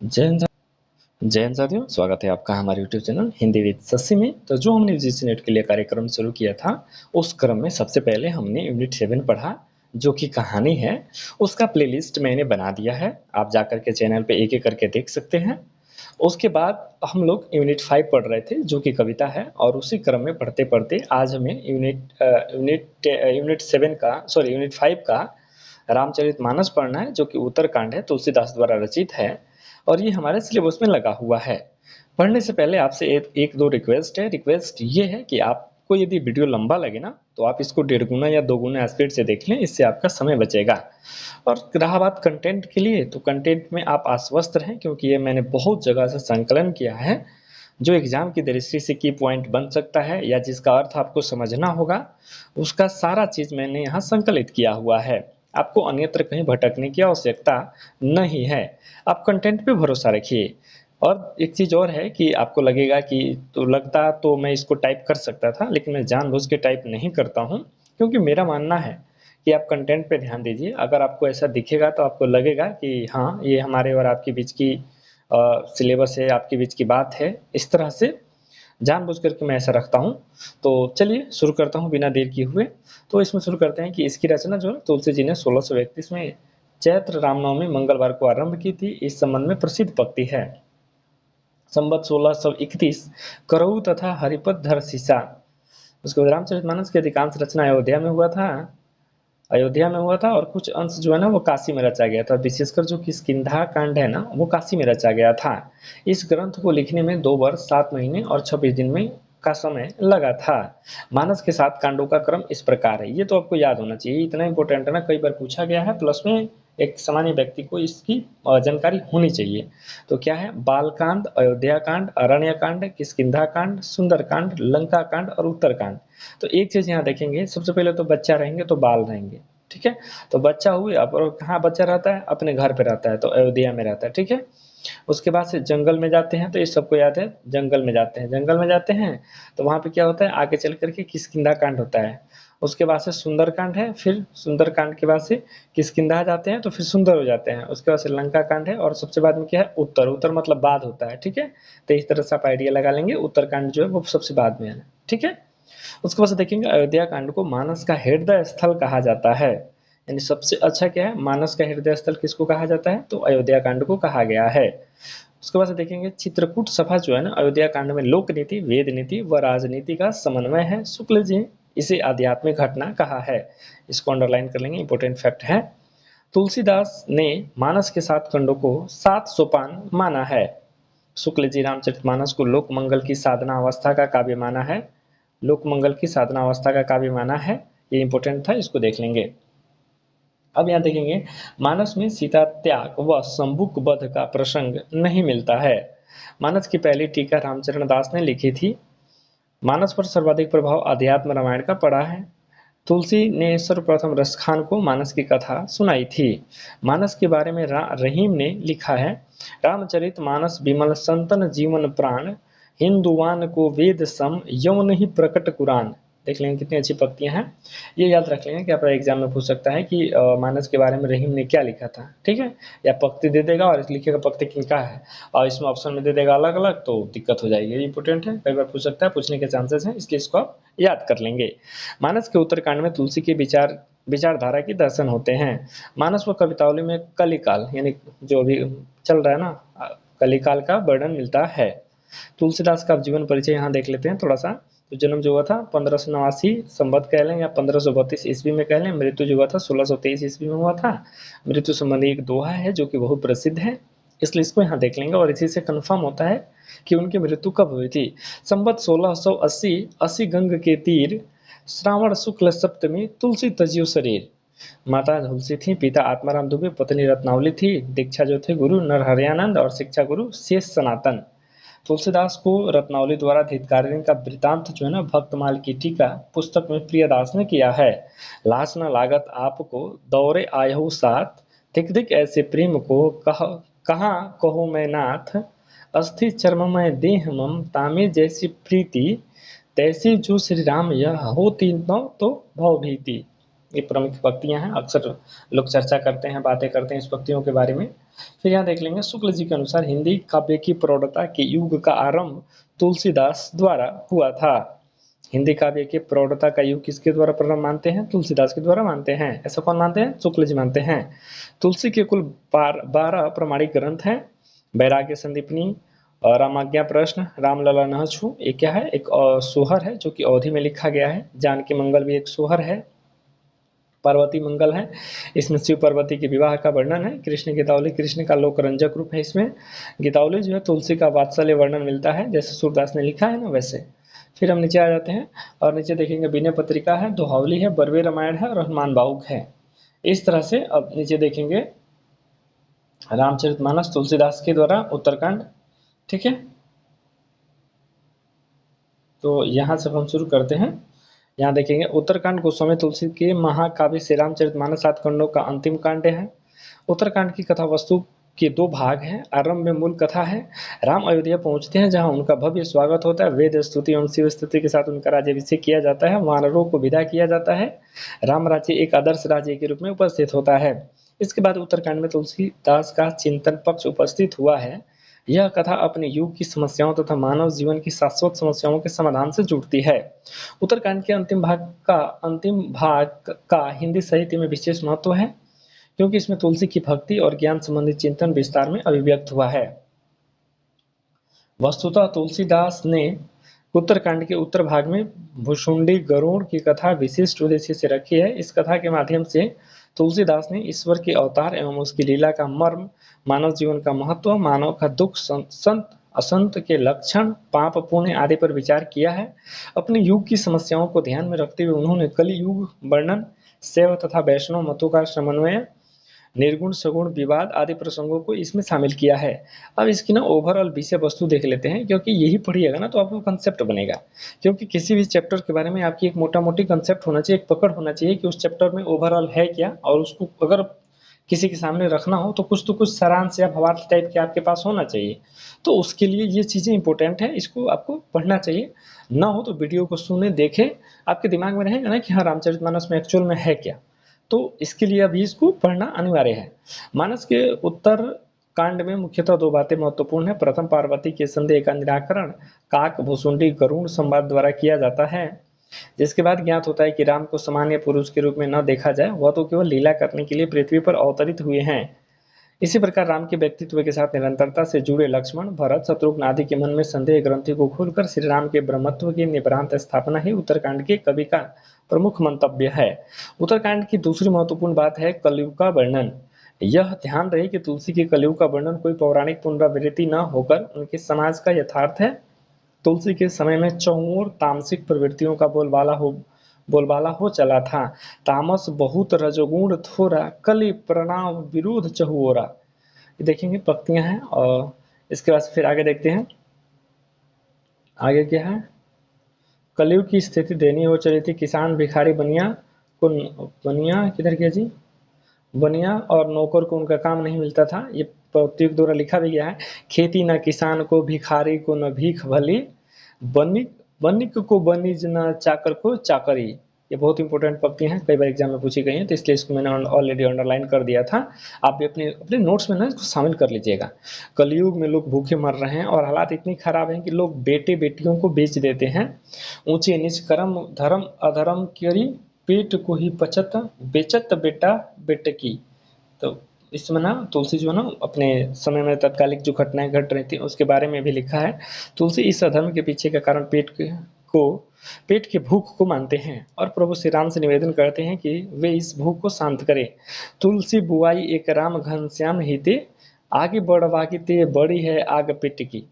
जय हिंद। जय हिंद साथियों, स्वागत है आपका हमारे YouTube channel Hindi with Shashi में। तो जो हमने यूजीसी नेट के लिए कार्यक्रम शुरू किया था, उस क्रम में सबसे पहले हमने यूनिट 7 पढ़ा, जो कि कहानी है। उसका प्लेलिस्ट मैंने बना दिया है, आप जाकर के चैनल पे एक एक करके देख सकते हैं। उसके बाद हम लोग यूनिट 5 पढ़ रहे थे, जो कि कविता है, और उसी क्रम में पढ़ते पढ़ते आज हमें यूनिट 5 का रामचरितमानस पढ़ना है, जो कि उत्तरकांड है, तुलसीदास द्वारा रचित है और ये हमारे सिलेबस में लगा हुआ है। पढ़ने से पहले आपसे एक दो रिक्वेस्ट है। रिक्वेस्ट ये है कि आपको यदि वीडियो लंबा लगे ना, तो आप इसको 1.5 गुना या 2 गुना स्पीड से देख लें, इससे आपका समय बचेगा। और रहा बात कंटेंट के लिए, तो कंटेंट में आप आश्वस्त रहें, क्योंकि ये मैंने बहुत जगह से संकलन किया है, जो एग्जाम की दृष्टि से की पॉइंट बन सकता है या जिसका अर्थ आपको समझना होगा, उसका सारा चीज मैंने यहाँ संकलित किया हुआ है। आपको अन्यत्र कहीं भटकने की आवश्यकता नहीं है। आप कंटेंट पे भरोसा रखिए। और एक चीज़ और है कि आपको लगेगा कि तो मैं इसको टाइप कर सकता था, लेकिन मैं जानबूझ के टाइप नहीं करता हूँ, क्योंकि मेरा मानना है कि आप कंटेंट पे ध्यान दीजिए। अगर आपको ऐसा दिखेगा तो आपको लगेगा कि हाँ, ये हमारे और आपके बीच की सिलेबस है, आपके बीच की बात है। इस तरह से जानबूझ करके मैं ऐसा रखता हूँ। तो चलिए शुरू करता हूँ बिना देर किए हुए। तो इसमें शुरू करते हैं कि इसकी रचना जो है तुलसी जी ने 1631 में चैत्र रामनवमी मंगलवार को आरंभ की थी। इस संबंध में प्रसिद्ध पंक्ति है, संवत 1631 करऊ तथा हरिपद धर सीसा। उसके बाद रामचरितमानस की अधिकांश रचना अयोध्या में हुआ था और कुछ अंश जो है ना वो काशी में रचा गया था। विशेषकर जो किष्किंधा कांड है ना, वो काशी में रचा गया था। इस ग्रंथ को लिखने में 2 वर्ष 7 महीने और 26 दिन में का समय लगा था। मानस के 7 कांडों का क्रम इस प्रकार है। ये तो आपको याद होना चाहिए, इतना इंपॉर्टेंट है ना, कई बार पूछा गया है, प्लस में एक सामान्य व्यक्ति को इसकी जानकारी होनी चाहिए। तो क्या है? बालकांड, अयोध्या कांड, अरण्य कांड, किष्किंधा कांड, सुंदर कांड, लंका कांड और उत्तरकांड। तो एक चीज यहाँ देखेंगे, सबसे पहले तो बच्चा रहेंगे तो बाल रहेंगे, ठीक है। तो बच्चा हुए, अब कहाँ बच्चा रहता है? अपने घर पे रहता है, तो अयोध्या में रहता है, ठीक है। उसके बाद से जंगल में जाते हैं, तो ये सबको याद है, जंगल में जाते हैं। जंगल में जाते हैं तो वहां पे क्या होता है, आगे चल करके किष्किंधा कांड होता है। उसके बाद से सुंदर कांड है, फिर सुंदर कांड के बाद से किष्किंधा जाते हैं तो फिर सुंदर हो जाते हैं। उसके बाद से लंका कांड है और सबसे बाद में क्या है, उत्तर। उत्तर मतलब बाद होता है, ठीक है। तो इस तरह से आप आइडिया लगा लेंगे, उत्तर कांड जो है वो सबसे बाद में है, ठीक है। उसके बाद से देखेंगे अयोध्या कांड को मानस का हृदय स्थल कहा जाता है। यानी सबसे अच्छा क्या है, मानस का हृदय स्थल किसको कहा जाता है? तो अयोध्या कांड को कहा गया है। उसके बाद से देखेंगे चित्रकूट सभा जो है ना, अयोध्या कांड में लोक नीति, वेद नीति व राजनीति का समन्वय है। शुक्ल जी इसे आध्यात्मिक घटना कहा है। इसको अंडरलाइन कर लेंगे, इंपॉर्टेंट फैक्ट है। तुलसीदास ने मानस के 7 खंडों को 7 सोपान माना है। शुक्ल जी रामचरितमानस को लोक मंगल की साधना अवस्था का काव्य माना है। लोक मंगल की साधना अवस्था का काव्य माना है, ये इंपॉर्टेंट था, इसको देख लेंगे। अब यहाँ देखेंगे मानस में सीता त्याग व शंभुक वध का प्रसंग नहीं मिलता है। मानस की पहली टीका रामचरण दास ने लिखी थी। मानस पर सर्वाधिक प्रभाव अध्यात्म रामायण का पड़ा है। तुलसी ने सर्वप्रथम रसखान को मानस की कथा सुनाई थी। मानस के बारे में रहीम ने लिखा है, रामचरित मानस विमल संतन जीवन प्राण, हिंदुवान को वेद सम यौन ही प्रकट कुरान। देख लेंगे कितनी अच्छी पंक्तियां हैं। ये याद रख लेंगे कि आपका एग्जाम में पूछ सकता है कि मानस के बारे में रहीम ने क्या लिखा था, ठीक है। या पंक्ति दे देगा और लिखेगा पंक्ति किनका है, और इसमें ऑप्शन में दे देगा अलग अलग, तो दिक्कत हो जाएगी। ये इंपॉर्टेंट है, कई बार पूछ सकता है, पूछने के चांसेस हैं, इसलिए इसको आप याद कर लेंगे। मानस के उत्तरकांड में तुलसी के विचारधारा की दर्शन होते हैं। मानस व कवितावली में कलिकाल यानी जो अभी चल रहा है ना, कलिकाल का वर्णन मिलता है। तुलसीदास का जीवन परिचय यहाँ देख लेते हैं थोड़ा सा। तो जन्म जो हुआ था 1589 संवत कह लें या 1532 ईस्वी में कह लें। मृत्यु जो हुआ था 1623 ईस्वी में हुआ था। मृत्यु संबंधी एक दोहा है जो कि बहुत प्रसिद्ध है, इसलिए इसको यहाँ देख लेंगे और इसी से कंफर्म होता है कि उनकी मृत्यु कब हुई थी। संवत 1680, अस्सी गंग के तीर, श्रावण शुक्ल सप्तमी, तुलसी तजियो शरीर। माता तुलसी थी, पिता आत्माराम दुबे, पत्नी रत्नावली थी। दीक्षा जो थे गुरु नरहरियानंद और शिक्षा गुरु शेष सनातन। तुलसीदास को रत्नावली द्वारा धिक्कारिणी का वृतांत जो है ना, भक्तमाल की टीका पुस्तक में प्रियदास ने किया है। लाश न लागत आपको दौरे आयहु साथ, धिक धिक ऐसे प्रेम को कहाँ कहो मैं नाथ। अस्थि चर्ममय देह मम तामे जैसी प्रीति, तैसी जो श्री राम यह होती न तो भव भीति। ये प्रमुख पंक्तियां हैं, अक्सर लोग चर्चा करते हैं, बातें करते हैं इस पंक्तियों के बारे में। फिर यहाँ देख लेंगे, शुक्ल जी के अनुसार हिंदी काव्य की प्रौढ़ता के युग का आरंभ तुलसीदास द्वारा हुआ था। हिंदी काव्य के प्रौढ़ता का युग किसके द्वारा प्रारंभ मानते हैं? तुलसीदास के द्वारा मानते हैं। ऐसा कौन मानते हैं? शुक्ल जी मानते हैं। तुलसी के कुल 12 प्रमाणिक ग्रंथ हैं। वैराग्य संदीपनी, रामाज्ञा प्रश्न, रामलला न छू, ये क्या है? एक सोहर है जो कि अवधि में लिखा गया है। जानकी मंगल भी एक सोहर है। पार्वती मंगल है, इसमें शिव पार्वती के विवाह का वर्णन है। कृष्ण गीतावली, कृष्ण का लोकरंजक रूप है इसमें। गीतावली जो है तुलसी का वात्सल्य वर्णन मिलता है, जैसे सूरदास ने लिखा है ना वैसे। फिर हम नीचे आ जाते हैं और नीचे देखेंगे विनय पत्रिका है, दोहावली है, बरवे रामायण है और हनुमान बाहुक है। इस तरह से अब नीचे देखेंगे रामचरितमानस तुलसीदास के द्वारा, उत्तरकांड, ठीक है। तो यहाँ से हम शुरू करते हैं। यहाँ देखेंगे उत्तरकांड गोस्वामी तुलसी के महाकाव्य श्री रामचरितमानस 7 खंडों का अंतिम कांड है। उत्तरकांड की कथा वस्तु के 2 भाग हैं। आरंभ में मूल कथा है। राम अयोध्या पहुंचते हैं जहां उनका भव्य स्वागत होता है। वेद स्तुति एवं शिव स्तुति के साथ उनका राज्याभिषेक किया जाता है। वानरों को विदा किया जाता है। राम राज्य एक आदर्श राज्य के रूप में उपस्थित होता है। इसके बाद उत्तरकांड में तुलसीदास का चिंतन पक्ष उपस्थित हुआ है। यह कथा अपने युग की समस्याओं तथा मानव जीवन की शाश्वत समस्याओं के समाधान से जुड़ती है। उत्तरकांड के अंतिम भाग का हिंदी साहित्य में विशेष महत्व है, क्योंकि इसमें तुलसी की भक्ति और ज्ञान संबंधी चिंतन विस्तार में अभिव्यक्त हुआ है। वस्तुतः तुलसीदास ने उत्तरकांड के उत्तर भाग में भुशुंडी गरुड़ की कथा विशिष्ट उद्देश्य से रखी है। इस कथा के माध्यम से तुलसीदास ने ईश्वर के अवतार एवं उसकी लीला का मर्म, मानव जीवन का महत्व, मानव का दुख, संत असंत के लक्षण, पाप पुण्य आदि पर विचार किया है। अपने युग की समस्याओं को ध्यान में रखते हुए उन्होंने कलि युग वर्णन, शैव तथा वैष्णव मतों का समन्वय, निर्गुण सगुण विवाद आदि प्रसंगों को इसमें शामिल किया है। अब इसकी ना ओवरऑल विषय वस्तु देख लेते हैं, क्योंकि यही पढ़िएगा ना तो आपको कंसेप्ट बनेगा। क्योंकि किसी भी चैप्टर के बारे में आपकी एक मोटा मोटी कंसेप्ट होना चाहिए, एक पकड़ होना चाहिए कि उस चैप्टर में ओवरऑल है क्या, और उसको अगर किसी के सामने रखना हो तो कुछ सारांश या भावार्थ टाइप के आपके पास होना चाहिए। तो उसके लिए ये चीज़ें इंपॉर्टेंट है, इसको आपको पढ़ना चाहिए। ना हो तो वीडियो को सुने, देखें, आपके दिमाग में रहेगा ना कि हाँ रामचरितमानस में एक्चुअल में है क्या। तो इसके लिए अभी इसको पढ़ना अनिवार्य है। मानस के उत्तर कांड में मुख्यतः 2 बातें महत्वपूर्ण है। प्रथम, पार्वती के संदेह का निराकरण काक, भुसुंडी, गरुड़ संवाद द्वारा किया जाता है, जिसके बाद ज्ञात होता है कि राम को सामान्य पुरुष के रूप में न देखा जाए, वह तो केवल लीला करने के लिए पृथ्वी पर अवतरित हुए हैं। इसी प्रकार राम के व्यक्तित्व के साथ निरंतरता से जुड़े लक्ष्मण, भरत, शत्रुघ्न आदि के मन में संदेह ग्रंथि को खोलकर श्री राम के ब्रह्मत्व की निभ्रांत स्थापना ही उत्तरकांड के कवि का प्रमुख मंतव्य है। उत्तरकांड की दूसरी महत्वपूर्ण बात है कलयुग का वर्णन। यह ध्यान रहे कि तुलसी के कलयुग का वर्णन कोई पौराणिक पुनरावृत्ति न होकर उनके समाज का यथार्थ है। तुलसी के समय में चहुओर तामसिक प्रवृत्तियों का बोलबाला हो चला था। तामस बहुत, रजोगुण थोड़ा, कलि प्रणाम विरोध चहुओरा। ये देखेंगे पंक्तियां हैं। और इसके बाद फिर आगे देखते हैं, आगे क्या है। कलयुग की स्थिति दयनीय हो चली थी। किसान भिखारी बनिया किधर गया जी, बनिया और नौकर को उनका काम नहीं मिलता था। ये पंक्ति के द्वारा लिखा भी गया है। खेती न किसान को, भिखारी को न भीख भली, बनिक को बनिज न चाकर को चाकरी। ये बहुत इंपॉर्टेंट पंक्ति हैं, कई बार एग्जाम में पूछी गई हैं, तो इसलिए इसको मैंने ऑलरेडी अंडरलाइन कर दिया था। आप भी अपने नोट्स में ना इसको शामिल कर लीजिएगा। कलयुग में लोग भूखे मर रहे हैं और हालात इतनी खराब हैं कि लोग बेटे बेटियों को बेच देते हैं। ऊंचे नीच कर्म धर्म अधर्म करी, पेट को ही बेचत बेटा बेटे की। तो इसमें ना तुलसी जो है ना अपने समय में तत्कालिक जो घटनाएं घट रही थी उसके बारे में भी लिखा है। तुलसी इस अधर्म के पीछे का कारण पेट के भूख को मानते हैं और प्रभु श्री राम से निवेदन करते हैं कि वे इस भूख को शांत करें। तुलसी बुआई एक राम घनश्याम हिते, आगे बढ़वागी ते बड़ी है आग पेट की।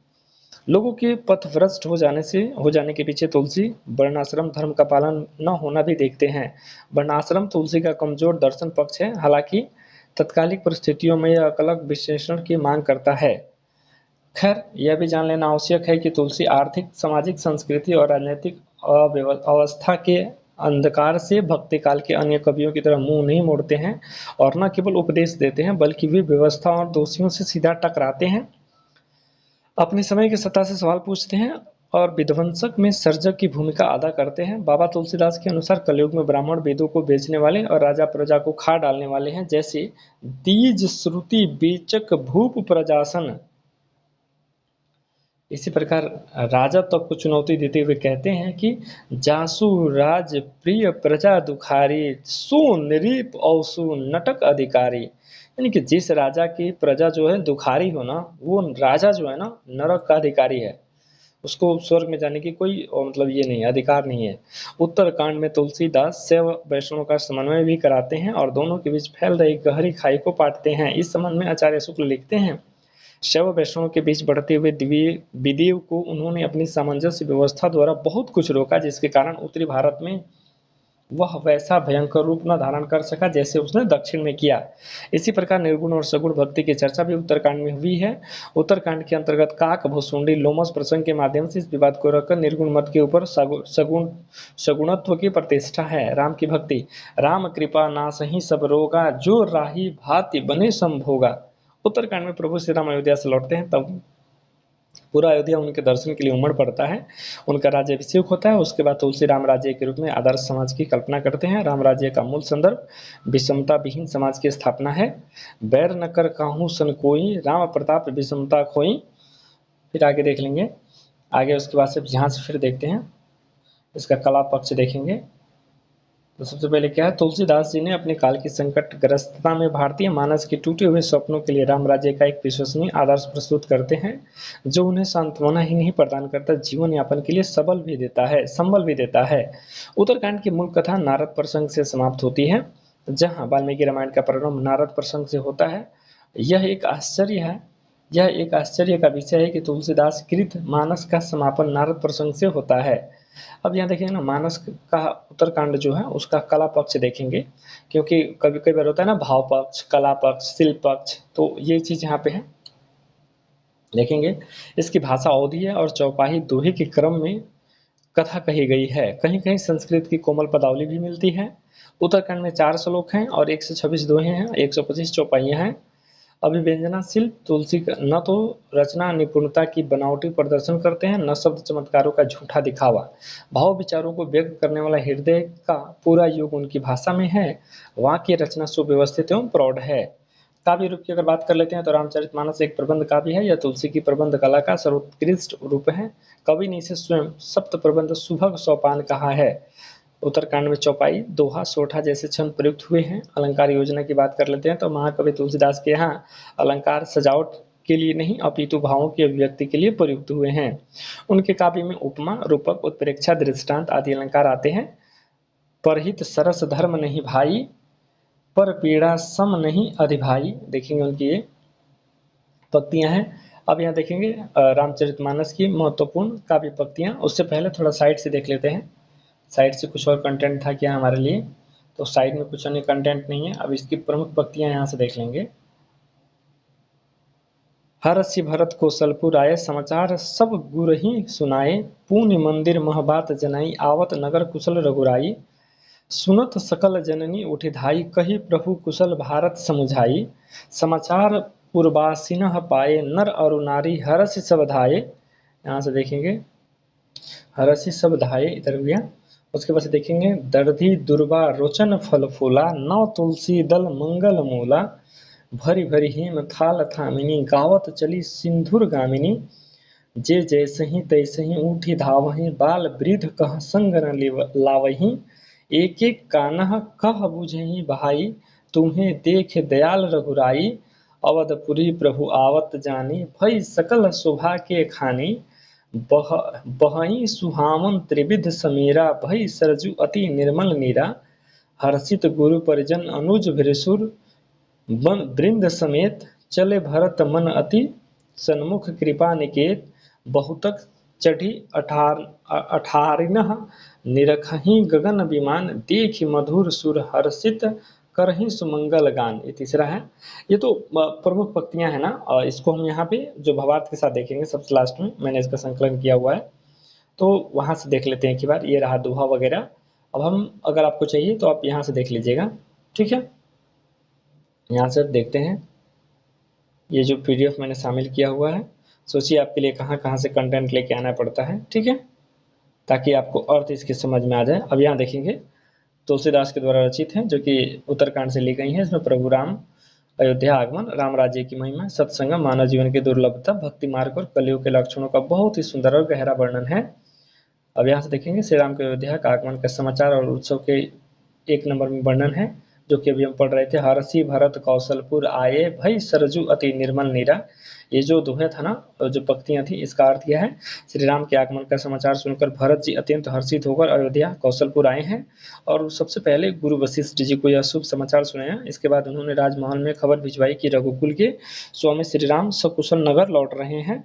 लोगों के पथभ्रष्ट हो जाने के पीछे तुलसी वर्णाश्रम धर्म का पालन न होना भी देखते हैं। वर्णाश्रम तुलसी का कमजोर दर्शन पक्ष है, हालांकि तत्कालिक परिस्थितियों में यह अलग विश्लेषण की मांग करता है। खैर, यह भी जान लेना आवश्यक है कि तुलसी आर्थिक, सामाजिक, संस्कृति और राजनीतिक अवस्था के अंधकार से भक्ति काल के अन्य कवियों की तरह मुंह नहीं मोड़ते हैं और न केवल उपदेश देते हैं, बल्कि वे व्यवस्था और दोषियों से सीधा टकराते हैं, अपने समय की सत्ता से सवाल पूछते हैं और विध्वंसक में सर्जक की भूमिका अदा करते हैं। बाबा तुलसीदास के अनुसार कलयुग में ब्राह्मण वेदों को बेचने वाले और राजा प्रजा को खा डालने वाले हैं, जैसे दीज श्रुति बेचक भूप प्रजासन। इसी प्रकार राजा तक को चुनौती देते हुए कहते हैं कि जासु राज प्रिय प्रजा दुखारी, सु नृप और सु नटक अधिकारी। यानी कि जिस राजा की प्रजा जो है दुखारी हो ना, वो राजा जो है ना नरक का अधिकारी है, उसको स्वर्ग में जाने की कोई मतलब ये नहीं है, अधिकार नहीं है। उत्तरकांड में तुलसीदास शैव वैष्णव का समन्वय भी कराते हैं और दोनों के बीच फैल रही गहरी खाई को पाटते हैं। इस संबंध में आचार्य शुक्ल लिखते हैं, शैव वैष्णव के बीच बढ़ते हुए विदेव को उन्होंने अपनी सामंजस्य व्यवस्था द्वारा बहुत कुछ रोका, जिसके कारण उत्तरी भारत में वह वैसा भयंकर रूप न धारण कर सका जैसे उसने दक्षिण में किया। इसी प्रकार निर्गुण और सगुण भक्ति की चर्चा भी उत्तरकांड में हुई है। उत्तरकांड के अंतर्गत काक भुसुंडी लोमस प्रसंग के माध्यम से इस विवाद को रखकर निर्गुण मत के ऊपर सगुणत्व की प्रतिष्ठा है। राम की भक्ति, राम कृपा नासहि सब रोगा, जो राही भाति बने संभोगा। उत्तरकांड में प्रभु श्री राम अयोध्या से लौटते हैं, तब पूरा अयोध्या उनके दर्शन के लिए उमड़ पड़ता है। उनका राज्याभिषेक होता है। उसके बाद तुलसी राम राज्य के रूप में आदर्श समाज की कल्पना करते हैं। राम राज्य का मूल संदर्भ विषमता विहीन समाज की स्थापना है। बैर न कर काहू सन कोई, राम प्रताप विषमता खोई। फिर आगे देख लेंगे। आगे उसके बाद से यहाँ से फिर देखते हैं, इसका कला पक्ष देखेंगे। तो सबसे पहले क्या है, तुलसीदास जी ने अपने काल की संकटग्रस्तता में भारतीय मानस के टूटे हुए सपनों के लिए राम राज्य का एक विश्वसनीय आदर्श प्रस्तुत करते हैं, जो उन्हें सांत्वना ही नहीं प्रदान करता, जीवन यापन के लिए संबल भी देता है। उत्तरकांड की मूल कथा नारद प्रसंग से समाप्त होती है, जहाँ वाल्मीकि रामायण का प्रारंभ नारद प्रसंग से होता है। यह एक आश्चर्य का विषय है कि तुलसीदास कृत मानस का समापन नारद प्रसंग से होता है। अब यहाँ देखेंगे ना, मानस का उत्तरकांड जो है उसका कला पक्ष देखेंगे, क्योंकि कभी कभी बार होता है ना भाव पक्ष, कला पक्ष, शिल्प पक्ष, तो ये चीज यहाँ पे है देखेंगे। इसकी भाषा अवधी है और चौपाही दोहे के क्रम में कथा कही गई है। कहीं कहीं संस्कृत की कोमल पदावली भी मिलती है। उत्तरकांड में 4 श्लोक हैं और 126 दोहे हैं, 125 चौपाइयां हैं। अभिव्यंजना शिल्प तुलसी का न तो रचना निपुणता की बनावटी प्रदर्शन करते हैं, न शब्द चमत्कारों का झूठा दिखावा। भाव विचारों को व्यक्त करने वाला हृदय का पूरा योग उनकी भाषा में है। वाक्य रचना सुव्यवस्थित एवं प्रौढ़ है। काव्य रूप की अगर बात कर लेते हैं तो रामचरितमानस एक प्रबंध काव्य है। यह तुलसी की प्रबंध कला का सर्वोत्कृष्ट रूप है। कवि ने इसे स्वयं सप्त प्रबंध सुभग सोपान कहा है। उत्तरकांड में चौपाई, दोहा, सोठा जैसे छंद प्रयुक्त हुए हैं। अलंकार योजना की बात कर लेते हैं तो महाकवि तुलसीदास के यहाँ अलंकार सजावट के लिए नहीं अपितु भावों की अभिव्यक्ति के लिए प्रयुक्त हुए हैं। उनके काव्य में उपमा, रूपक, उत्प्रेक्षा, दृष्टांत आदि अलंकार आते हैं। परहित सरस धर्म नहीं भाई, पर पीड़ा सम नहीं अधिभाई। देखेंगे उनकी ये पंक्तियां हैं। अब यहाँ देखेंगे रामचरितमानस की महत्वपूर्ण काव्य पंक्तियां। उससे पहले थोड़ा साइड से देख लेते हैं, साइड से कुछ और कंटेंट था क्या हमारे लिए, तो साइड में कुछ अन्य कंटेंट नहीं है। अब इसकी प्रमुख पंक्तियां यहाँ से देख लेंगे। हरषि भरत कौशलपुर आए, समाचार सब गुरहि सुनाए, पुण्य मंदिर महबात जनाई, आवत नगर कुशल रघुराई। सुनत सकल जननी उठि धाई, कही प्रभु कुशल भारत समुझाई। समाचार पुरवासिन पाए, नर और नारी हरषि सब धाये। यहाँ से देखेंगे हरषि सब धाये, इधर गया। उसके बाद देखेंगे दर्धी दुर्वा रोचन फल फूला, नौ तुलसी दल मंगल मूला। भरी भरी हेम थाल थामिनी, गावत चली सिंधुर गामिनी। जे जैसे ही तैसे ही उठी धावही, बाल वृद्ध कह संग न लावही। एक एक कानह कह बुझही भाई, तुम्हें देख दयाल रघुराई। अवधपुरी प्रभु आवत जानी, भई सकल शोभा के खानी। बहई सुहावन त्रिविध समीरा, भई सरजू अति निर्मल नीरा। हर्षित गुरु परिजन अनुज भृसुर, वृंद समेत चले भरत मन अति सन्मुख कृपा निकेत। बहुतक चढ़ी अठारिनह, निरखही गगन विमान, देखि मधुर सुर हर्षित करहि सुमंगल गान। ये तीसरा है। ये तो प्रमुख पंक्तियां हैं ना, और इसको हम यहाँ पे जो भावार्थ के साथ देखेंगे सबसे लास्ट में, मैंने इसका संकलन किया हुआ है, तो वहां से देख लेते हैं एक बार। ये रहा दोहा वगैरह। अब हम, अगर आपको चाहिए तो आप यहाँ से देख लीजिएगा, ठीक है। यहाँ से देखते हैं, ये जो PDF मैंने शामिल किया हुआ है। सोचिए आपके लिए कहाँ कहाँ से कंटेंट लेके आना पड़ता है, ठीक है, ताकि आपको अर्थ इसकी समझ में आ जाए। अब यहाँ देखेंगे तुलसीदास के द्वारा रचित है, जो कि उत्तरकांड से ली गई है। इसमें प्रभु राम अयोध्या आगमन, राम राज्य की महिमा, सत्संगम, मानव जीवन की दुर्लभता, भक्ति मार्ग और कलियुग के लक्षणों का बहुत ही सुंदर और गहरा वर्णन है। अब यहाँ से देखेंगे श्री राम के अयोध्या का आगमन का समाचार और उत्सव के 1 नंबर में वर्णन है, जो कि अभी हम पढ़ रहे थे। हरसी भरत कौशलपुर आए, भई सरजू अति निर्मल नीरा। ये जो दोहे था ना, जो पंक्तियां थी, इसका अर्थ यह है, श्री राम के आगमन का समाचार सुनकर भरत जी अत्यंत हर्षित होकर अयोध्या कौशलपुर आए हैं और सबसे पहले गुरु वशिष्ठ जी को यह शुभ समाचार सुनाया। इसके बाद उन्होंने राजमहल में खबर भिजवाई कि रघुकुल के स्वामी श्री राम सकुशल नगर लौट रहे हैं।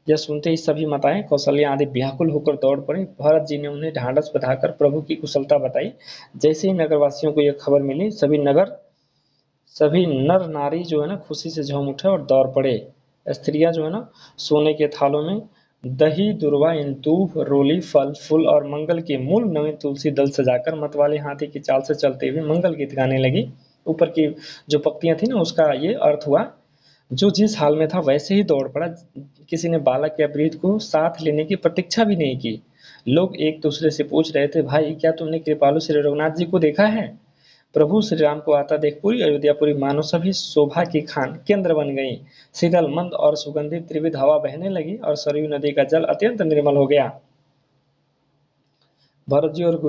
यह सुनते ही सभी माताएं कौशल्या आदि व्याकुल होकर दौड़ पड़ी। भरत जी ने उन्हें ढांढस बंधाकर प्रभु की कुशलता बताई। जैसे ही नगरवासियों को यह खबर मिली, सभी नर नारी जो है ना खुशी से झूम उठे और दौड़ पड़े। स्त्रियां जो है ना सोने के थालों में दही, दुर्वा, इंदूब, रोली, फल फूल और मंगल के मूल नवीन तुलसी दल सजाकर मतवाले हाथी की चाल से चलते हुए मंगल गीत गाने लगी। ऊपर की जो पंक्तियां थी ना, उसका ये अर्थ हुआ, जो जिस हाल में था वैसे ही दौड़ पड़ा। किसी ने बालक या वृद्ध को साथ लेने की प्रतीक्षा भी नहीं की। लोग एक दूसरे से पूछ रहे थे, भाई क्या तुमने कृपालु श्री रघुनाथ जी को देखा है? प्रभु श्री राम को आता देख पूरी अयोध्यापुरी मानो सभी शोभा की खान केंद्र बन गई। शीतल मंद और सुगंधित त्रिविध हवा बहने लगी और सरयू नदी का जल अत्यंत निर्मल हो गया। भरत जी और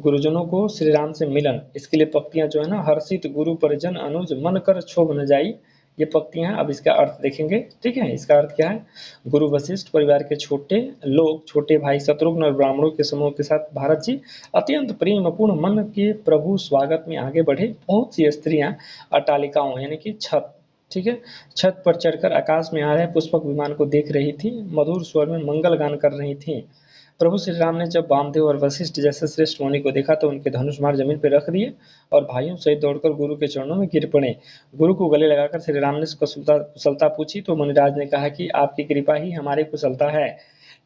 गुरुजनों को श्री राम से मिलन, इसके लिए पंक्तियां जो है ना, हर्षित गुरु परिजन अनुज मन कर क्षोभ न जाई, ये पंक्तियां हैं। अब इसका अर्थ देखेंगे, ठीक है। इसका अर्थ क्या है? गुरु वशिष्ठ परिवार के छोटे लोग, छोटे भाई शत्रुघ्न और ब्राह्मणों के समूह के साथ भारत जी अत्यंत प्रेमपूर्ण मन के प्रभु स्वागत में आगे बढ़े। बहुत सी स्त्रियां अट्टालिकाओं यानी कि छत, ठीक है, छत पर चढ़कर आकाश में आ रहे पुष्पक विमान को देख रही थी, मधुर स्वर में मंगल गान कर रही थी। प्रभु श्री राम ने जब वामदेव और वशिष्ठ जैसे श्रेष्ठ मुनि को देखा तो उनके धनुष बाण जमीन पर रख दिए और भाइयों सहित दौड़कर गुरु के चरणों में गिर पड़े। गुरु को गले लगाकर श्री राम ने कुशलता पूछी तो मुनिराज ने कहा कि आपकी कृपा ही हमारी कुशलता है।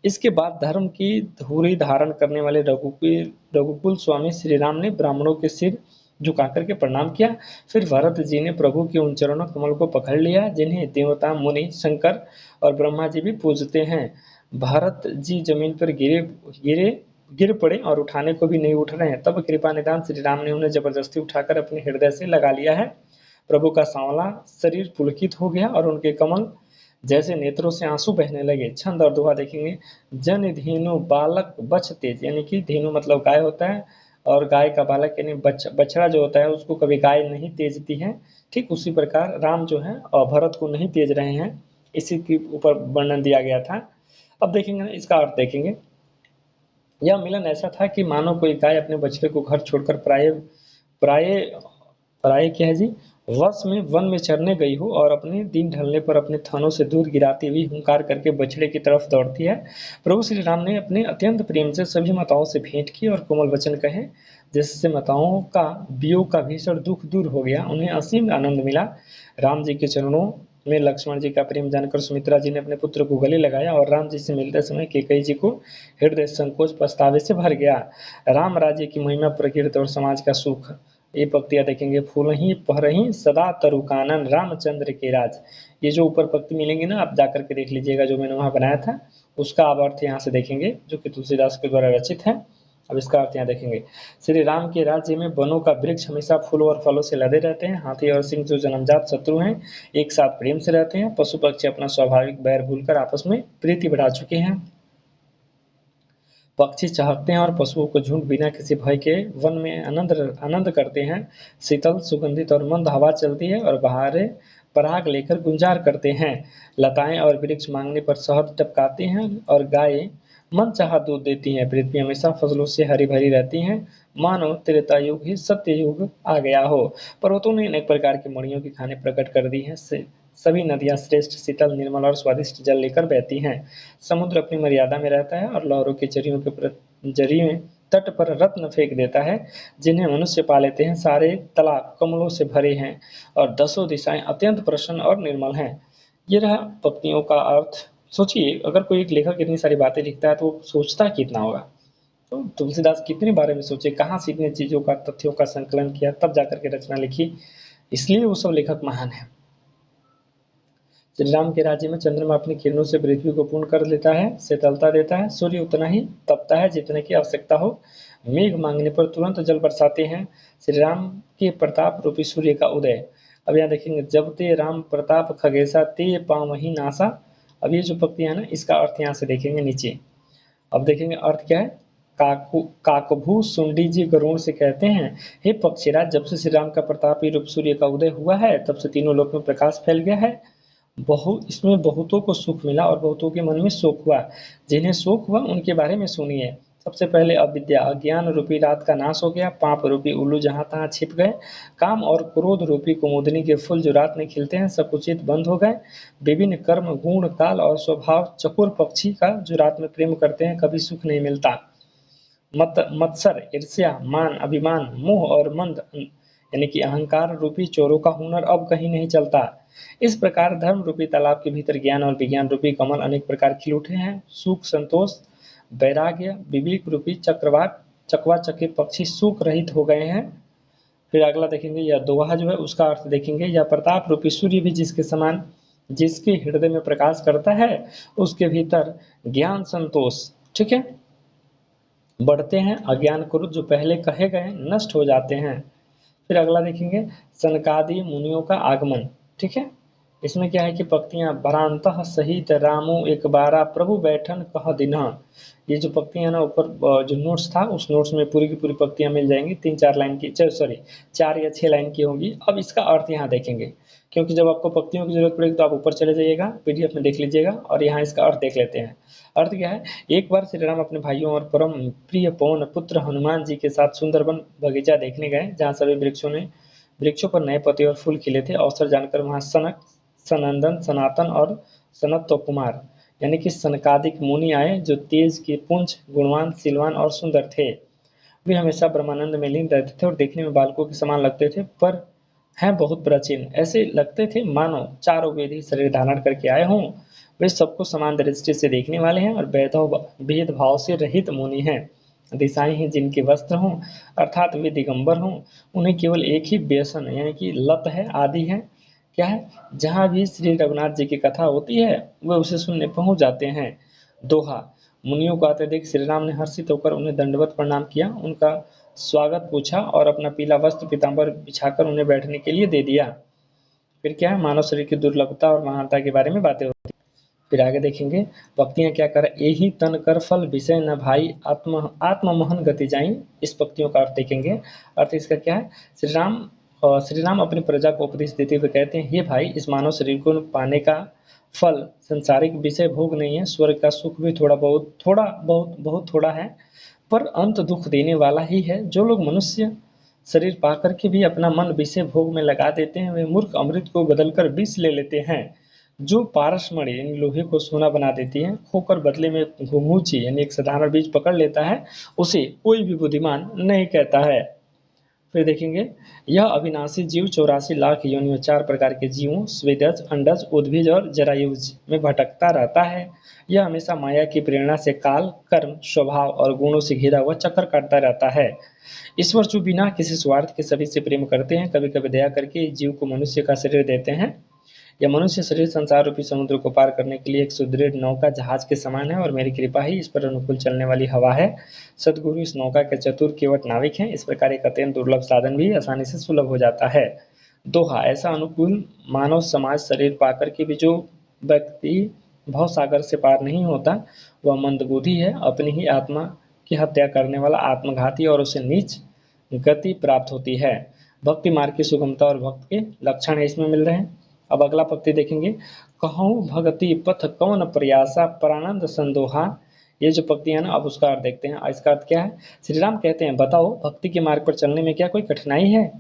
इसके बाद धर्म की धूरी धारण करने वाले रघुकुल स्वामी श्री राम ने ब्राह्मणों के सिर झुका करके प्रणाम किया। फिर भरत जी ने प्रभु के उन चरणों कमल को पकड़ लिया जिन्हें देवता, मुनि, शंकर और ब्रह्मा जी भी पूजते हैं। भारत जी जमीन पर गिर पड़े और उठाने को भी नहीं उठ रहे हैं। तब कृपा निदान श्री राम ने उन्हें जबरदस्ती उठाकर अपने हृदय से लगा लिया है। प्रभु का सांवला शरीर पुलकित हो गया और उनके कमल जैसे नेत्रों से आंसू बहने लगे। छंद और दोहा देखेंगे। जन धेनु बालक बछ तेज, यानी कि धेनु मतलब गाय होता है और गाय का बालक यानी बछड़ा जो होता है उसको कभी गाय नहीं तेजती है। ठीक उसी प्रकार राम जो है और भरत को नहीं तेज रहे हैं, इसी के ऊपर वर्णन दिया गया था। अब देखेंगे ना, इसका अर्थ देखेंगे। यह मिलन ऐसा था कि मानो कोई गाय अपने बछड़े को घर छोड़कर प्राय प्राय क्या है जी, वश में वन में चरने गई हो और अपने दिन ढलने पर अपने थानों से दूध गिराती हुई हुंकार करके बछड़े की तरफ दौड़ती है। प्रभु श्री राम ने अपने अत्यंत प्रेम से सभी माताओं से भेंट की और कोमल वचन कहे, जिससे माताओं का वियोग का भीषण दुख दूर हो गया, उन्हें असीम आनंद मिला। राम जी के चरणों में लक्ष्मण जी का प्रेम जानकर सुमित्रा जी ने अपने पुत्र को गले लगाया और राम जी से मिलते समय कैकेयी जी को हृदय संकोच पछतावे से भर गया। राम राज्य की महिमा, प्रकृति और समाज का सुख, ये पंक्तियां देखेंगे। फूलहि पहरहि सदा तरु कानन, रामचंद्र के राज। ये जो ऊपर पंक्ति मिलेंगी ना, आप जाकर के देख लीजिएगा, जो मैंने वहां बनाया था उसका आप अर्थ यहाँ से देखेंगे, जो कि तुलसीदास के द्वारा रचित है। अब इसका अर्थ यहाँ देखेंगे। श्री राम के राज्य में वनों का वृक्ष हमेशा फूलों और फलों से लदे रहते हैं। हाथी और सिंह जो जन्मजात शत्रु हैं एक साथ प्रेम से रहते हैं। पशु पक्षी अपना स्वाभाविक बैर भूलकर आपस में प्रीति बढ़ा चुके हैं। पक्षी चहकते हैं और पशुओं को झुंड बिना किसी भय के वन में आनंद करते हैं। शीतल, सुगंधित और मंद हवा चलती है और बहारें पराग लेकर गुंजार करते हैं। लताएं और वृक्ष मांगने पर शहद टपकाते हैं और गायें मनचाहा दूध देती हैं। पृथ्वी हमेशा फसलों से हरी भरी रहती है, मानो त्रेता युग ही सत्य युग आ गया हो। पर्वतों ने अनेक प्रकार की मणियों की खाने प्रकट कर दी हैं। सभी नदियां श्रेष्ठ, शीतल, निर्मल और स्वादिष्ट जल लेकर बहती हैं। समुद्र अपनी मर्यादा में रहता है और लहरों के जरिए तट पर रत्न फेंक देता है, जिन्हें मनुष्य पा लेते हैं। सारे तालाब कमलों से भरे हैं और दसों दिशाएं अत्यंत प्रसन्न और निर्मल हैं। ये रहा पंक्तियों का अर्थ। सोचिए, अगर कोई एक लेखक इतनी सारी बातें लिखता है तो वो सोचता कितना होगा। तो तुलसीदास कितने बारे में सोचे, कहाँ से इतने चीजों का, तथ्यों का संकलन किया, तब जाकर के रचना लिखी। इसलिए वो सब लेखक महान है। श्री राम के राज्य में चंद्रमा अपनी किरणों से पृथ्वी को पूर्ण कर लेता है, शीतलता देता है, सूर्य उतना ही तपता है जितने की आवश्यकता हो, मेघ मांगने पर तुरंत जल बरसाते हैं। श्री राम के प्रताप रूपी सूर्य का उदय। अब यहाँ देखेंगे, जब ते राम प्रताप खगेशा ते पावही नासा। अब ये जो पंक्तियां है ना, इसका अर्थ यहाँ से देखेंगे नीचे। अब देखेंगे अर्थ क्या है। काकभू सुंडी जी गरुड़ से कहते हैं, हे पक्षीराज, जब से श्री राम का प्रतापी रूप सूर्य का उदय हुआ है तब से तीनों लोक में प्रकाश फैल गया है। इसमें बहुतों को सुख मिला और बहुतों के मन में शोक हुआ। जिन्हें शोक हुआ उनके बारे में सुनिए। सबसे पहले अविद्या अज्ञान रूपी रात का नाश हो गया, पाप रूपी उल्लू जहां तहां छिप गए, काम और क्रोध रूपी कुमुदनी के फूल जो रात में खिलते हैं संकुचित बंद हो गए, विभिन्न कर्म गुण काल और स्वभाव चकोर पक्षी का जो रात में प्रेम करते हैं कभी सुख नहीं मिलता। मत्सर ईर्ष्या मान अभिमान मोह और मंद यानी कि अहंकार रूपी चोरों का हुनर अब कहीं नहीं चलता। इस प्रकार धर्म रूपी तालाब के भीतर ज्ञान और विज्ञान रूपी कमल अनेक प्रकार खिल उठे हैं। सुख संतोष वैराग्य विवेक रूपी चक्रवात चकवा चके पक्षी सुख रहित हो गए हैं। फिर अगला देखेंगे, यह दोहा जो है उसका अर्थ देखेंगे, यह प्रताप रूपी सूर्य भी जिसके समान जिसके हृदय में प्रकाश करता है उसके भीतर ज्ञान संतोष ठीक है बढ़ते हैं, अज्ञान क्रोध जो पहले कहे गए नष्ट हो जाते हैं। फिर अगला देखेंगे, सनकादि मुनियों का आगमन ठीक है। इसमें क्या है कि पंक्तियां भरांतः सहित रामो एक बारा प्रभु बैठन कह दिन्हा। ये जो पंक्तियां ना ऊपर जो नोट्स था उस नोट्स में पूरी की पूरी पंक्तियां मिल जाएंगी, 3-4 लाइन की सॉरी 4 या 6 लाइन की होंगी। अब इसका अर्थ यहाँ देखेंगे, क्योंकि जब आपको पंक्तियों की जरूरत पड़ेगी तो आप ऊपर चले जाइएगा, पीडीएफ में देख लीजिएगा और यहाँ इसका अर्थ देख लेते हैं। अर्थ क्या है, एक बार श्री राम अपने भाइयों और परम प्रिय पवन पुत्र हनुमान जी के साथ सुंदरबन बगीचा देखने गए, जहाँ सभी वृक्षों पर नए पत्ते और फूल खिले थे। अवसर जानकर वहां सनक सनंदन सनातन और सनत कुमार यानी कि सनकादिक मुनि आए, जो तेज के पुंज गुणवान सिलवान और सुंदर थे। वे हमेशा ब्रह्मानंद में लीन रहते थे और देखने में बालकों के समान लगते थे, पर हैं बहुत प्राचीन। ऐसे लगते थे मानो चारों वेदी शरीर धारण करके आए हों। वे सबको समान दृष्टि से देखने वाले हैं और भेदभाव से रहित मुनि हैं। दिशाएं हैं जिनके वस्त्र हों, अर्थात वे दिगंबर हों। उन्हें केवल एक ही व्यसन यानी कि लत है, आदि है। क्या है, जहां भी श्री रघुनाथ जी की कथा होती है वे उसे सुनने पहुंच जाते हैं। दोहा, मुनियों को आते देख श्री राम ने हर्षित होकर उन्हें दंडवत प्रणाम किया, उनका स्वागत पूछा और अपना पीला वस्त्र पीताम्बर बिछाकर उन्हें बैठने के लिए दे दिया। फिर क्या है, मानव शरीर की दुर्लभता और महानता के बारे में बातें होती। फिर आगे देखेंगे, पंक्तियां क्या कर, यही तन कर फल विषय न भाई आत्म मोहन गति जाई। इस पंक्तियों का अर्थ देखेंगे। अर्थ इसका क्या है, श्री राम अपनी प्रजा को उपदेश देते हुए कहते हैं, हे भाई, इस मानव शरीर को पाने का फल संसारिक विषय भोग नहीं है। स्वर्ग का सुख भी बहुत थोड़ा है, पर अंत दुख देने वाला ही है। जो लोग मनुष्य शरीर पाकर के भी अपना मन विषय भोग में लगा देते हैं, वे मूर्ख अमृत को बदलकर विष ले लेते हैं। जो पारसमणि यानी लोहे को सोना बना देती है, खोकर बदले में घुंघूची यानी एक साधारण बीज पकड़ लेता है, उसे कोई भी बुद्धिमान नहीं कहता है। फिर देखेंगे, यह अविनाशी जीव 84 लाख योनियों 4 प्रकार के जीवों स्वेदज अंडज उद्भिज और जरायुज में भटकता रहता है। यह हमेशा माया की प्रेरणा से काल कर्म स्वभाव और गुणों से घिरा हुआ चक्कर काटता रहता है। ईश्वर जो बिना किसी स्वार्थ के सभी से प्रेम करते हैं, कभी कभी दया करके जीव को मनुष्य का शरीर देते हैं। यह मनुष्य शरीर संसार रूपी समुद्र को पार करने के लिए एक सुदृढ़ नौका जहाज के समान है और मेरी कृपा ही इस पर अनुकूल चलने वाली हवा है। सदगुरु इस नौका के चतुर केवट नाविक हैं। इस प्रकार एक अत्यंत दुर्लभ साधन भी आसानी से सुलभ हो जाता है। दोहा, ऐसा अनुकूल मानव समाज शरीर पाकर के भी जो व्यक्ति भव सागर से पार नहीं होता, वह मंदबुद्धि है, अपनी ही आत्मा की हत्या करने वाला आत्मघाती, और उसे नीच गति प्राप्त होती है। भक्ति मार्ग की सुगमता और भक्त के लक्षण इसमें मिल रहे हैं। अब अगला पंक्ति देखेंगे, कहूँ भगति पथ कौन प्रयासा परानंद संदोहा। ये जो पंक्ति है ना, अब उसका अर्थ देखते हैं। इसका अर्थ क्या है, श्री राम कहते हैं, बताओ भक्ति के मार्ग पर चलने में क्या कोई कठिनाई है।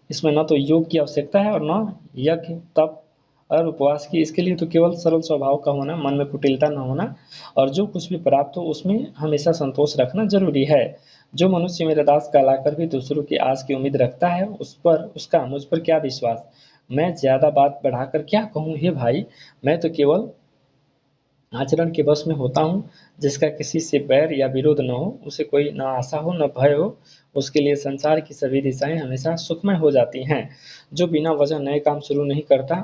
इसमें न तो योग की आवश्यकता है और न यज्ञ तप और उपवास की। इसके लिए तो केवल सरल स्वभाव का होना, मन में कुटिलता न होना, और जो कुछ भी प्राप्त हो उसमें हमेशा संतोष रखना जरूरी है। जो मनुष्य मेरे दास कहलाकर भी दूसरों की आस की उम्मीद रखता है, उसका मुझ पर क्या विश्वास। मैं ज्यादा बात बढ़ाकर क्या कहूँ हे भाई, मैं तो केवल आचरण के बस में होता हूँ। जिसका किसी से बैर या विरोध न हो, उसे कोई न आशा हो न भय हो, उसके लिए संसार की सभी दिशाएं हमेशा सुखमय हो जाती हैं। जो बिना वजह नए काम शुरू नहीं करता,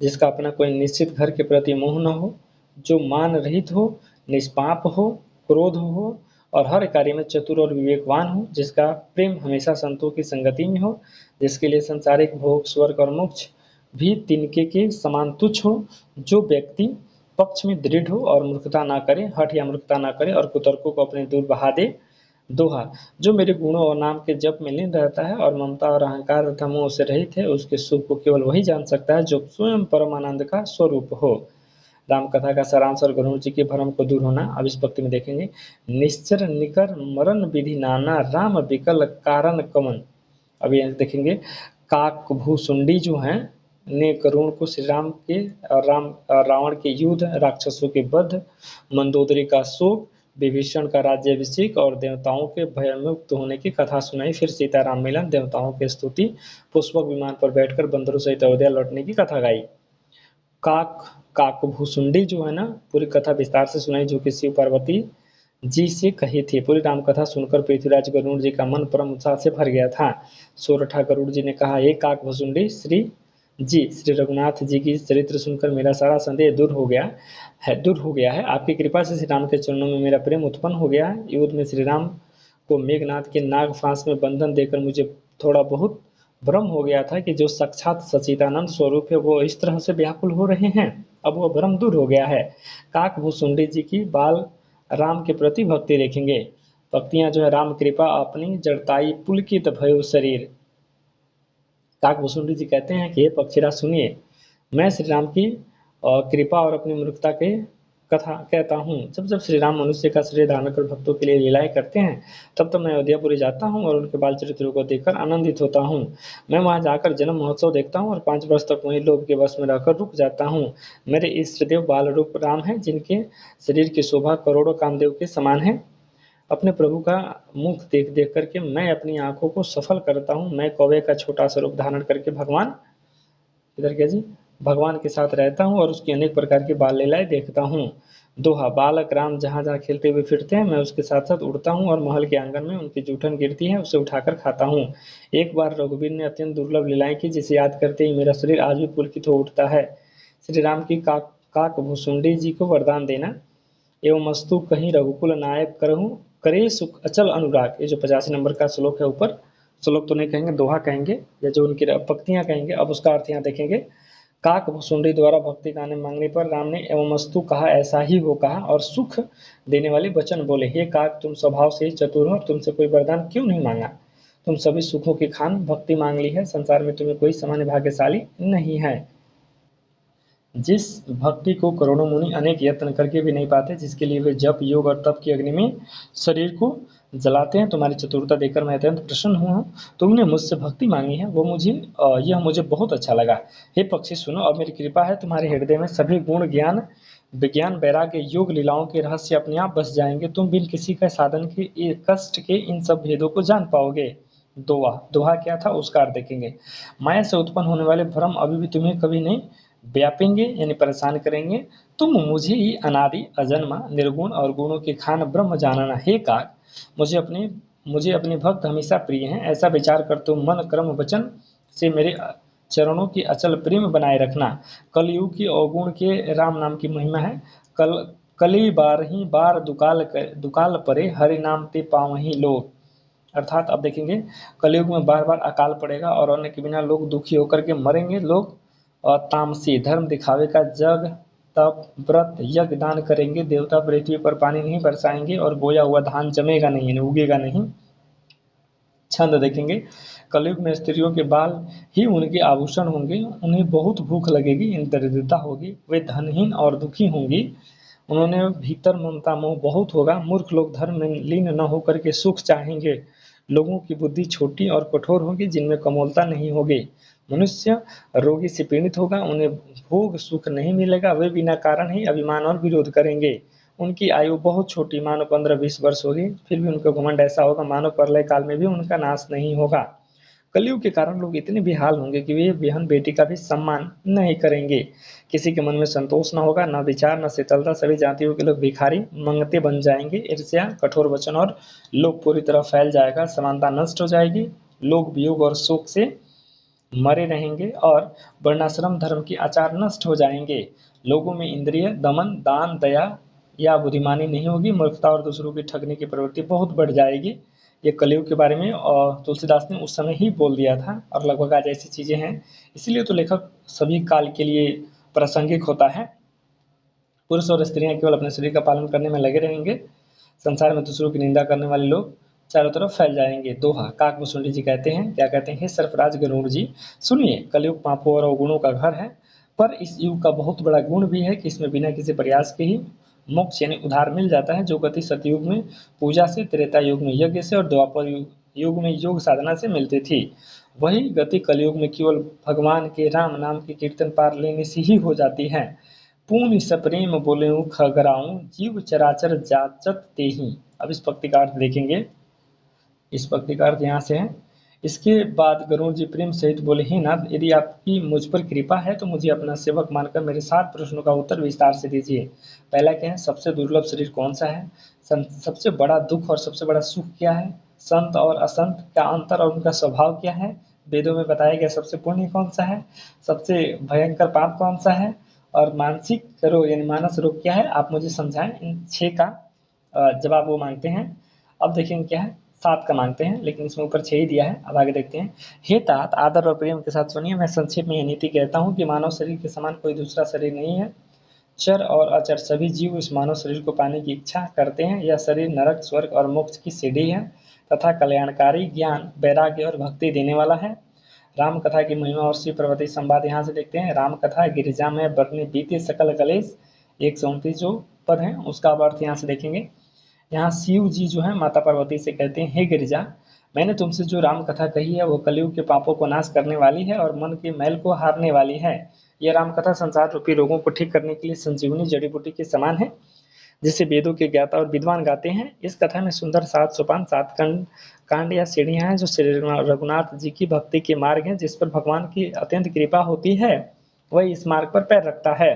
जिसका अपना कोई निश्चित घर के प्रति मोह न हो, जो मान रहित हो, निष्पाप हो, क्रोध हो और हर कार्य में चतुर और विवेकवान हो, जिसका प्रेम हमेशा संतों की संगति में हो, जिसके लिए संसारिक भोग, स्वर्ग और मोक्ष भी तिनके के समान तुच्छ हो, जो व्यक्ति पक्ष में दृढ़ हो और मूर्खता ना करे, हठ या मूर्खता ना करे और कुतर्कों को अपने दूर बहा दे। दोहा, जो मेरे गुणों और नाम के जप में लीन रहता है और ममता और अहंकार तथा मोह से रहित है, उसके सुख को केवल वही जान सकता है जो स्वयं परमानंद का स्वरूप हो। राम कथा का सारांश और गरुड़ जी के भ्रम को दूर होना। अब इस पंक्ति में देखेंगे, निश्चर निकर मरण विधि नाना, राम विकल कारण कमन। अब ये देखेंगे, काक भूसुंडी जो हैं ने करुण को श्री राम के और रावण के युद्ध, राक्षसों के वध, मंदोदरी का शोक, विभीषण का राज्याभिषेक और देवताओं के भयमुक्त होने की कथा सुनाई। फिर सीताराम मिलन, देवताओं की स्तुति, पुष्पक विमान पर बैठकर बंदरों सहित अयोध्या लौटने की कथा गाई। काकभूसुंडी जो है ना, पूरी कथा विस्तार से सुनाई, जो कि शिव पार्वती जी से कही थी। पूरी राम कथा सुनकर पृथ्वीराज गरुड़ जी का मन परम उत्साह से भर गया था। सोरठा गरुड़ जी ने कहा, हे काकभूसुंडी श्री रघुनाथ जी की चरित्र सुनकर मेरा सारा संदेह दूर हो गया है। आपकी कृपा से श्री राम के चरणों में मेरा प्रेम उत्पन्न हो गया है। युद्ध में श्री राम को मेघनाथ के नाग फांस में बंधन देकर मुझे थोड़ा बहुत भ्रम हो गया था कि जो साक्षात सच्चिदानंद स्वरूप है वो इस तरह से व्याकुल हो रहे हैं। अब वो भ्रम दूर हो गया है। काकभूसुंडी जी की बाल राम के प्रति भक्ति देखेंगे। भक्तियां जो है, राम कृपा अपनी जड़ताई पुलकित भयो शरीर। काकभूसुंडी जी कहते हैं कि हे पक्षीराज सुनिए, मैं श्री राम की कृपा और अपनी मूर्खता के कथा कहता हूँ। जब जब श्री राम मनुष्य का शरीर धारण कर भक्तों के लिए लीलाएं करते हैं, तब तब मैं अयोध्यापुरी जाता हूँ और उनके बाल चरित्रों को देखकर आनंदित होता हूँ। मैं वहां जाकर जन्म महोत्सव देखता हूँ और 5 वर्ष तक वहीं लोभ के वश में रहकर रुक जाता हूँ। मेरे इष्ट देव बाल रूप राम है, जिनके शरीर की शोभा करोड़ों कामदेव के समान है। अपने प्रभु का मुख देख देख करके मैं अपनी आंखों को सफल करता हूँ। मैं कौवे का छोटा सा रूप धारण करके इधर क्या जी, भगवान के साथ रहता हूँ और उसकी अनेक प्रकार की बाल लीलाएं देखता हूँ। दोहा, बालक राम जहाँ जहाँ खेलते हुए फिरते हैं, मैं उसके साथ साथ उड़ता हूँ और महल के आंगन में उनकी जूठन गिरती है, उसे उठाकर खाता हूँ। एक बार रघुवीर ने अत्यंत दुर्लभ लीलाएं की, जिसे याद करते ही मेरा शरीर आज भी पुलकित हो उठता है। श्री राम की काकभूसुंडी जी को वरदान देना। एवं अस्तु कहीं रघुकुल नायक करहूँ, करे सुख अचल अनुराग। ये जो 85 नंबर का श्लोक है, ऊपर श्लोक तो नहीं कहेंगे, दोहा कहेंगे, या जो उनकी पंक्तियां कहेंगे। अब उसका अर्थ यहाँ देखेंगे। काकभूसुंडी द्वारा भक्ति गाने मांगने पर राम ने एवं अस्तु कहा, ऐसा ही हो कहा और सुख देने वाले वचन बोले। हे काक, तुम स्वभाव से ही चतुर हो और तुमसे कोई वरदान क्यों नहीं मांगा? तुम सभी सुखों की खान भक्ति मांग ली है। संसार में तुम्हें कोई सामान्य भाग्यशाली नहीं है। जिस भक्ति को करोड़ों मुनि अनेक यत्न करके भी नहीं पाते, जिसके लिए वे जप, योग और तप की अग्नि में शरीर को जलाते हैं, तुम्हारी चतुरता देखकर मैं अत्यंत प्रसन्न हुआ हूँ। तुमने मुझसे भक्ति मांगी है, यह मुझे बहुत अच्छा लगा। हे पक्षी सुनो, अब मेरी कृपा है, तुम्हारे हृदय में सभी गुण, ज्ञान, विज्ञान, वैराग्य, योग, लीलाओं के रहस्य अपने आप बस जाएंगे। तुम बिन किसी का साधन के कष्ट के इन सब भेदों को जान पाओगे। दोहा क्या था, उसका अर्थ देखेंगे। माया से उत्पन्न होने वाले भ्रम अभी भी तुम्हें कभी नहीं व्यापेंगे, यानी परेशान करेंगे। तुम मुझे ही अनादि, अजन्मा, निर्गुण और गुणों के खान ब्रह्म जानना। हे काक, मुझे अपने भक्त हमेशा प्रिय हैं। ऐसा विचार कर तुम मन, कर्म, वचन से मेरे चरणों की अचल प्रेम बनाए रखना। कलयुग की अवगुण के राम नाम की महिमा है। कली बार ही बार दुकाल परे, हरि नाम ते पावहीं लोग। अर्थात अब देखेंगे, कलयुग में बार बार अकाल पड़ेगा और अन्न के बिना लोग दुखी होकर के मरेंगे। लोग और तामसी धर्म दिखावे का जग, तप, व्रत, यज्ञ, दान करेंगे। देवता पृथ्वी पर पानी नहीं बरसाएंगे और बोया हुआ धान जमेगा नहीं, यानी उगेगा नहीं। छंद देखेंगे, कलयुग में स्त्रियों के बाल ही उनके आभूषण होंगे। उन्हें बहुत भूख लगेगी, दरिद्रता होगी, वे धनहीन और दुखी होंगी। उन्होंने भीतर ममता मोह बहुत होगा। मूर्ख लोग धर्म में लीन न होकर के सुख चाहेंगे। लोगों की बुद्धि छोटी और कठोर होगी, जिनमें कोमलता नहीं होगी। मनुष्य रोगी से पीड़ित होगा, उन्हें भोग सुख नहीं मिलेगा। वे बिना कारण ही अभिमान और विरोध करेंगे। उनकी आयु बहुत छोटी, मानो 15-20 वर्ष होगी, फिर भी उनका घमंड ऐसा होगा मानो प्रलय काल में भी उनका नाश नहीं होगा। कलयुग के कारण लोग इतने बेहाल होंगे कि वे बहन बेटी का भी सम्मान नहीं करेंगे। किसी के मन में संतोष न होगा, न विचार, न शीतलता। सभी जातियों के लोग भिखारी, मंगते बन जाएंगे। ईर्ष्या, कठोर वचन और लोभ पूरी तरह फैल जाएगा। समानता नष्ट हो जाएगी। लोग वियोग और शोक से मरे रहेंगे और वर्णाश्रम धर्म के आचार नष्ट हो जाएंगे। लोगों में इंद्रिय दमन, दान, दया या बुद्धिमानी नहीं होगी। मूर्खता और दूसरों की ठगने की प्रवृत्ति बहुत बढ़ जाएगी। ये कलयुग के बारे में तुलसीदास ने उस समय ही बोल दिया था और लगभग आज ऐसी चीजें हैं। इसीलिए तो लेखक सभी काल के लिए प्रासंगिक होता है। पुरुष और स्त्रियां केवल अपने शरीर का पालन करने में लगे रहेंगे। संसार में दूसरों की निंदा करने वाले लोग चारों तरफ फैल जाएंगे। दोहा काकभूषुंडी जी कहते हैं, क्या कहते हैं, हे सर्फराज गरुड़ जी, सुनिए, कलयुग पापों और अवगुणों का घर है, पर इस युग का बहुत बड़ा गुण भी है कि इसमें बिना किसी प्रयास के ही मोक्ष यानी उद्धार मिल जाता है। जो गति सतयुग में पूजा से, त्रेता युग में यज्ञ से और द्वापर युग में योग साधना से मिलती थी, वही गति कलयुग में केवल भगवान के राम नाम के कीर्तन पार लेने से ही हो जाती है। पूर्ण सप्रेम बोलेऊ खगराऊं, जीव चराचर जाचत तेहि। अब इस पंक्ति का अर्थ देखेंगे। इस पंक्ति का अर्थ यहाँ से है। इसके बाद गरुड़ जी प्रेम सहित बोले, हे नाथ, यदि आपकी मुझ पर कृपा है तो मुझे अपना सेवक मानकर मेरे 7 प्रश्नों का उत्तर विस्तार से दीजिए। पहला क्या है, सबसे दुर्लभ शरीर कौन सा है? सबसे बड़ा दुख और सबसे बड़ा सुख क्या है? संत और असंत का अंतर और उनका स्वभाव क्या है? वेदों में बताया गया सबसे पुण्य कौन सा है? सबसे भयंकर पाप कौन सा है? और मानसिक रोग यानी मानस रोग क्या है? आप मुझे समझाएं। इन 6 का जवाब वो मांगते हैं। अब देखेंगे क्या है, 7 का मांगते हैं, लेकिन इसमें ऊपर 6 ही दिया है। अब आगे देखते हैं। हे तात, आदर और प्रेम के साथ सुनिए, मैं संक्षेप में यह नीति कहता हूँ कि मानव शरीर के समान कोई दूसरा शरीर नहीं है। चर और अचर सभी जीव इस मानव शरीर को पाने की इच्छा करते हैं। यह शरीर नरक, स्वर्ग और मोक्ष की सीढ़ी है तथा कल्याणकारी, ज्ञान, वैराग्य और भक्ति देने वाला है। राम कथा की महिमा और श्री पार्वती संवाद यहाँ से देखते हैं। राम कथा गिरिजा में बरने बीते सकल कलेश, 129 जो पद है उसका अर्थ यहाँ से देखेंगे। यहाँ शिव जी जो है माता पार्वती से कहते हैं, हे गिरिजा, मैंने तुमसे जो राम कथा कही है वो कलयुग के पापों को नाश करने वाली है और मन के मैल को हारने वाली है। यह राम कथा संसार रूपी रोगों को ठीक करने के लिए संजीवनी जड़ी बूटी के समान है, जिसे वेदों के ज्ञाता और विद्वान गाते हैं। इस कथा में सुंदर 7 सोपान, 7 कांड या सीढ़ियां हैं जो श्री रघुनाथ जी की भक्ति के मार्ग हैं। जिस पर भगवान की अत्यंत कृपा होती है वही इस मार्ग पर पैर रखता है।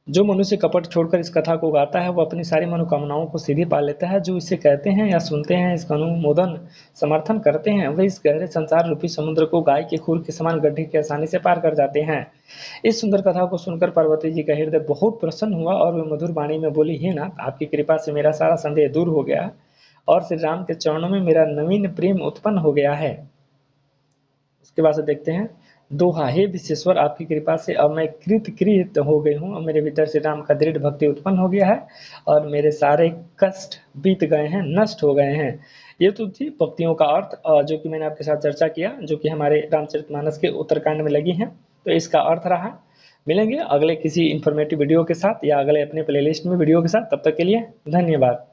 जो मनुष्य कपट छोड़कर इस कथा को गाता है वो अपनी सारी मनोकामनाओं को सीधे पा लेता है। जो इसे कहते हैं या सुनते हैं, इसका अनुमोदन समर्थन करते हैं, वे इस गहरे संसार रूपी समुद्र को गाय के खूर के समान गड्ढे की आसानी से पार कर जाते हैं। इस सुंदर कथा को सुनकर पार्वती जी का हृदय बहुत प्रसन्न हुआ और वे मधुर वाणी में बोली, हे नाथ, आपकी कृपा से मेरा सारा संदेह दूर हो गया और श्री राम के चरणों में मेरा नवीन प्रेम उत्पन्न हो गया है। उसके बाद से देखते हैं दोहा, हे विश्वेश्वर, आपकी कृपा से अब मैं कृत हो गई हूँ और मेरे भीतर से राम का दृढ़ भक्ति उत्पन्न हो गया है और मेरे सारे कष्ट बीत गए हैं, नष्ट हो गए हैं। ये तो थी पंक्तियों का अर्थ जो कि मैंने आपके साथ चर्चा किया, जो कि हमारे रामचरितमानस के उत्तरकांड में लगी हैं। तो इसका अर्थ रहा। मिलेंगे अगले किसी इंफॉर्मेटिव वीडियो के साथ या अगले अपने प्लेलिस्ट में वीडियो के साथ। तब तक के लिए धन्यवाद।